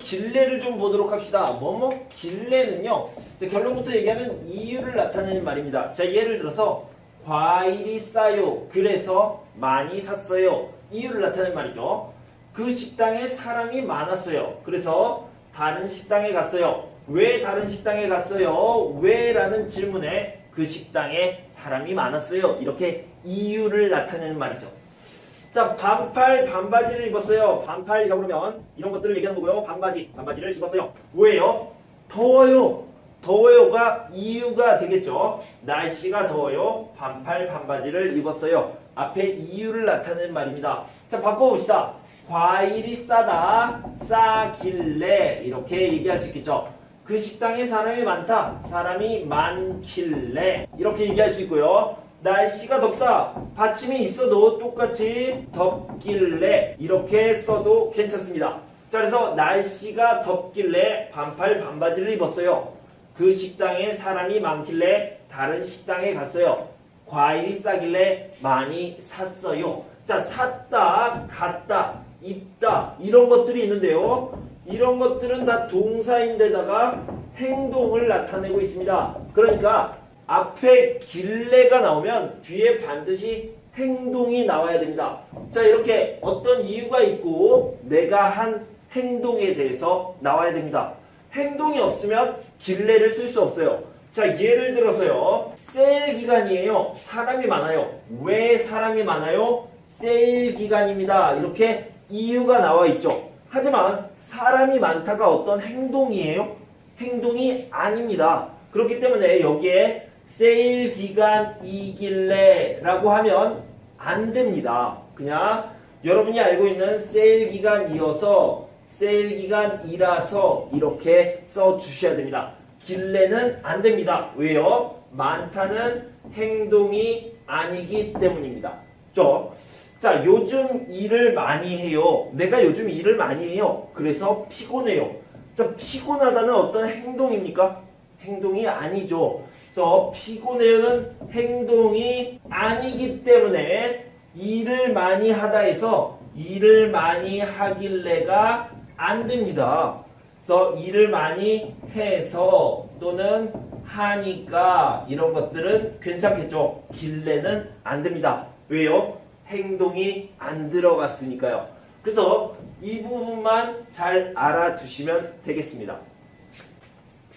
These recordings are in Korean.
길래를 좀 보도록 합시다. 길래는요. 자, 결론부터 얘기하면 이유를 나타내는 말입니다. 자, 예를 들어서 과일이 싸요. 그래서 많이 샀어요. 이유를 나타내는 말이죠. 그 식당에 사람이 많았어요. 그래서 다른 식당에 갔어요. 왜 다른 식당에 갔어요? 왜? 라는 질문에 그 식당에 사람이 많았어요. 이렇게 이유를 나타내는 말이죠. 자, 반팔 반바지를 입었어요. 반팔이라고 그러면 이런 것들을 얘기하는 거고요. 반바지를 입었어요. 왜요? 더워요. 더워요가 이유가 되겠죠. 날씨가 더워요. 반팔 반바지를 입었어요. 앞에 이유를 나타내는 말입니다. 자, 바꿔봅시다. 과일이 싸다. 싸길래 이렇게 얘기할 수 있겠죠. 그 식당에 사람이 많다. 사람이 많길래 이렇게 얘기할 수 있고요. 날씨가 덥다. 받침이 있어도 똑같이 덥길래 이렇게 써도 괜찮습니다. 자, 그래서 날씨가 덥길래 반팔 반바지를 입었어요. 그 식당에 사람이 많길래 다른 식당에 갔어요. 과일이 싸길래 많이 샀어요. 자, 샀다, 갔다, 입다 이런 것들이 있는데요. 이런 것들은 다 동사인데다가 행동을 나타내고 있습니다. 그러니까 앞에 길래가 나오면 뒤에 반드시 행동이 나와야 됩니다. 자, 이렇게 어떤 이유가 있고 내가 한 행동에 대해서 나와야 됩니다. 행동이 없으면 길래를 쓸 수 없어요. 자, 예를 들어서요. 세일 기간이에요. 사람이 많아요. 왜 사람이 많아요? 세일 기간입니다. 이렇게 이유가 나와 있죠. 하지만 사람이 많다가 어떤 행동이에요? 행동이 아닙니다. 그렇기 때문에 여기에 세일 기간이길래 라고 하면 안 됩니다. 그냥 여러분이 알고 있는 세일 기간이어서 세일 기간이라서 이렇게 써주셔야 됩니다. 길래는 안 됩니다. 왜요? 많다는 행동이 아니기 때문입니다. 자, 요즘 일을 많이 해요. 내가 요즘 일을 많이 해요. 그래서 피곤해요. 자, 피곤하다는 어떤 행동입니까? 행동이 아니죠. 그래서 피곤해요는 행동이 아니기 때문에 일을 많이 하다 해서 일을 많이 하길래가 안 됩니다. 그래서 일을 많이 해서 또는 하니까 이런 것들은 괜찮겠죠. 길래는 안 됩니다. 왜요? 행동이 안 들어갔으니까요. 그래서 이 부분만 잘 알아두시면 되겠습니다.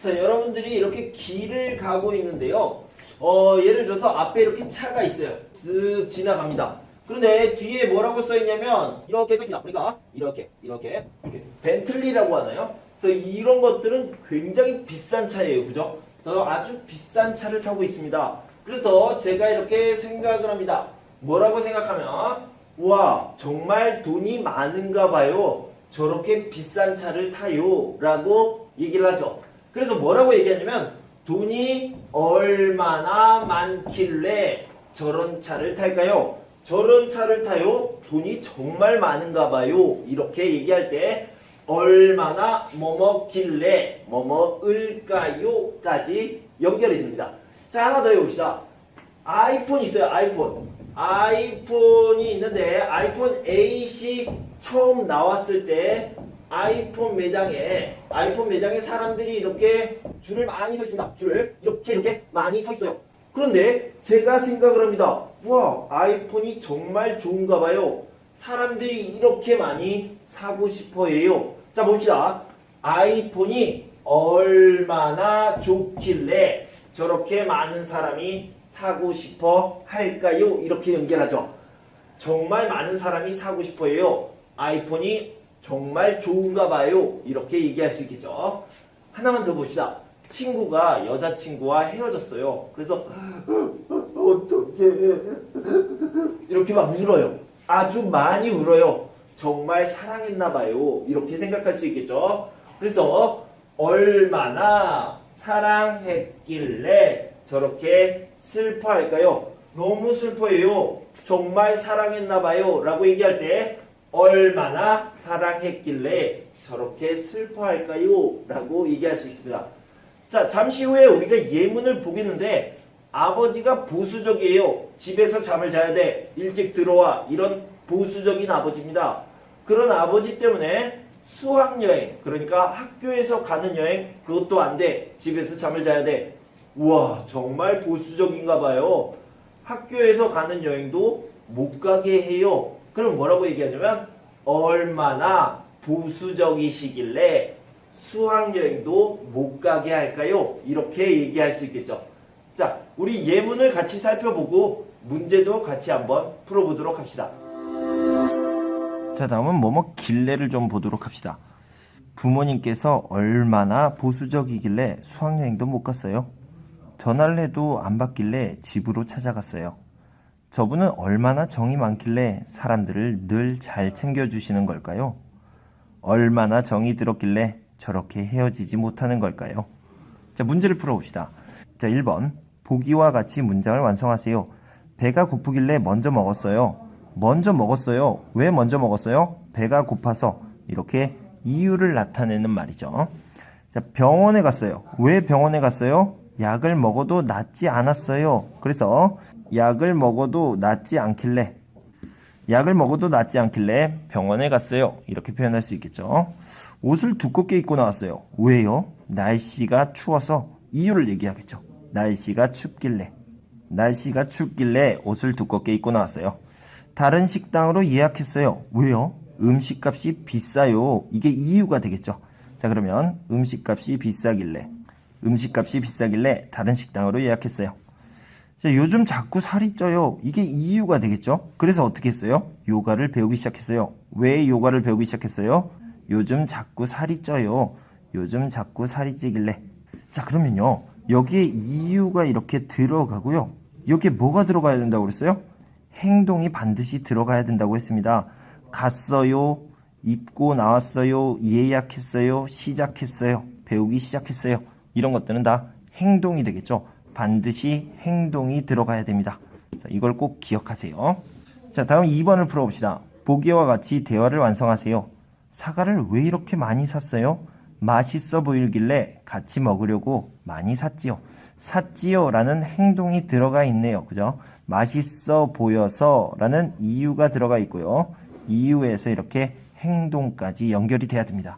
자, 여러분들이 이렇게 길을 가고 있는데요. 예를 들어서 앞에 이렇게 차가 있어요. 쓱 지나갑니다. 그런데 뒤에 뭐라고 써있냐면 이렇게 써있습니다. 그러니까 이렇게 벤틀리라고 하나요? 그래서 이런 것들은 굉장히 비싼 차예요. 그죠? 그래서 아주 비싼 차를 타고 있습니다. 그래서 제가 이렇게 생각을 합니다. 뭐라고 생각하면 와, 정말 돈이 많은가 봐요. 저렇게 비싼 차를 타요. 라고 얘기를 하죠. 그래서 뭐라고 얘기하냐면 돈이 얼마나 많길래 저런 차를 탈까요? 저런 차를 타요? 돈이 정말 많은가 봐요. 이렇게 얘기할 때 얼마나 뭐뭐길래 뭐뭐을까요? 까지 연결이 됩니다. 자, 하나 더 해봅시다. 아이폰 있어요. 아이폰이 있는데 아이폰 8이 처음 나왔을 때 아이폰 매장에 사람들이 이렇게 줄을 많이 서 있습니다. 줄을 이렇게 많이 서 있어요. 그런데 제가 생각을 합니다. 와, 아이폰이 정말 좋은가 봐요. 사람들이 이렇게 많이 사고 싶어 해요. 자, 봅시다. 아이폰이 얼마나 좋길래 저렇게 많은 사람이 사고 싶어 할까요? 이렇게 연결하죠. 정말 많은 사람이 사고 싶어 해요. 아이폰이 정말 좋은가 봐요. 이렇게 얘기할 수 있겠죠. 하나만 더 봅시다. 친구가 여자친구와 헤어졌어요. 그래서 어떡해 이렇게 막 울어요. 아주 많이 울어요. 정말 사랑했나 봐요. 이렇게 생각할 수 있겠죠. 그래서 얼마나 사랑했길래 저렇게 슬퍼할까요? 너무 슬퍼해요. 정말 사랑했나 봐요. 라고 얘기할 때 얼마나 사랑했길래 저렇게 슬퍼할까요? 라고 얘기할 수 있습니다. 자, 잠시 후에 우리가 예문을 보겠는데 아버지가 보수적이에요. 집에서 잠을 자야 돼. 일찍 들어와. 이런 보수적인 아버지입니다. 그런 아버지 때문에 수학여행, 그러니까 학교에서 가는 여행, 그것도 안 돼. 집에서 잠을 자야 돼. 우와, 정말 보수적인가 봐요. 학교에서 가는 여행도 못 가게 해요. 그럼 뭐라고 얘기하냐면 얼마나 보수적이시길래 수학여행도 못 가게 할까요? 이렇게 얘기할 수 있겠죠. 자, 우리 예문을 같이 살펴보고 문제도 같이 한번 풀어보도록 합시다. 자, 다음은 뭐뭐 길래를 좀 보도록 합시다. 부모님께서 얼마나 보수적이길래 수학여행도 못 갔어요. 전화를 해도 안 받길래 집으로 찾아갔어요. 저분은 얼마나 정이 많길래 사람들을 늘 잘 챙겨주시는 걸까요? 얼마나 정이 들었길래 저렇게 헤어지지 못하는 걸까요? 자, 문제를 풀어봅시다. 자, 1번. 보기와 같이 문장을 완성하세요. 배가 고프길래 먼저 먹었어요. 먼저 먹었어요. 왜 먼저 먹었어요? 배가 고파서. 이렇게 이유를 나타내는 말이죠. 자, 병원에 갔어요. 왜 병원에 갔어요? 약을 먹어도 낫지 않았어요. 그래서 약을 먹어도 낫지 않길래 병원에 갔어요. 이렇게 표현할 수 있겠죠. 옷을 두껍게 입고 나왔어요. 왜요? 날씨가 추워서. 이유를 얘기하겠죠. 날씨가 춥길래 옷을 두껍게 입고 나왔어요. 다른 식당으로 예약했어요. 왜요? 음식값이 비싸요. 이게 이유가 되겠죠. 자, 그러면 음식값이 비싸길래 다른 식당으로 예약했어요. 자, 요즘 자꾸 살이 쪄요. 이게 이유가 되겠죠. 그래서 어떻게 했어요? 요가를 배우기 시작했어요. 왜 요가를 배우기 시작했어요? 요즘 자꾸 살이 쪄요. 요즘 자꾸 살이 찌길래. 자, 그러면요, 여기에 이유가 이렇게 들어가고요. 여기에 뭐가 들어가야 된다고 그랬어요? 행동이 반드시 들어가야 된다고 했습니다. 갔어요, 입고 나왔어요, 예약했어요, 시작했어요, 배우기 시작했어요. 이런 것들은 다 행동이 되겠죠. 반드시 행동이 들어가야 됩니다. 자, 이걸 꼭 기억하세요. 자, 다음 2번을 풀어봅시다. 보기와 같이 대화를 완성하세요. 사과를 왜 이렇게 많이 샀어요? 맛있어 보이길래 같이 먹으려고 많이 샀지요. 라는 행동이 들어가 있네요. 그죠? 맛있어 보여서 라는 이유가 들어가 있고요. 이유에서 이렇게 행동까지 연결이 돼야 됩니다.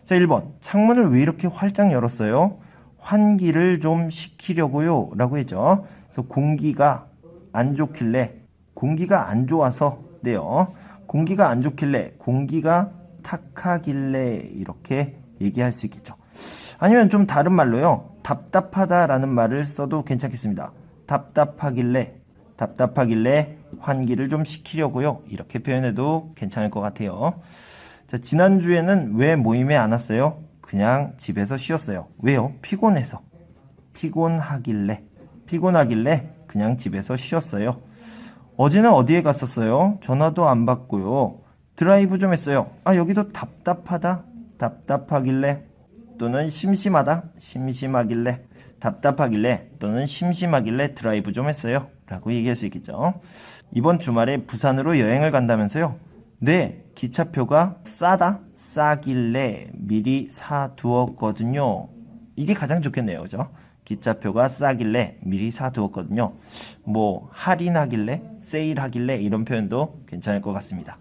자, 1번. 창문을 왜 이렇게 활짝 열었어요? 환기를 좀 시키려고요. 라고 했죠. 그래서 공기가 안 좋아서, 네요. 공기가 안 좋길래, 공기가 탁하길래 이렇게 얘기할 수 있겠죠. 아니면 좀 다른 말로요. 답답하다라는 말을 써도 괜찮겠습니다. 답답하길래 환기를 좀 시키려고요. 이렇게 표현해도 괜찮을 것 같아요. 자, 지난주에는 왜 모임에 안 왔어요? 그냥 집에서 쉬었어요. 왜요? 피곤하길래 그냥 집에서 쉬었어요. 어제는 어디에 갔었어요? 전화도 안 받고요. 드라이브 좀 했어요. 아, 여기도 답답하길래 또는 심심하길래 또는 심심하길래 드라이브 좀 했어요. 라고 얘기할 수 있겠죠. 이번 주말에 부산으로 여행을 간다면서요? 네, 기차표가 싸길래 미리 사두었거든요. 이게 가장 좋겠네요. 그죠? 기차표가 싸길래 미리 사두었거든요. 뭐 할인하길래, 세일하길래 이런 표현도 괜찮을 것 같습니다.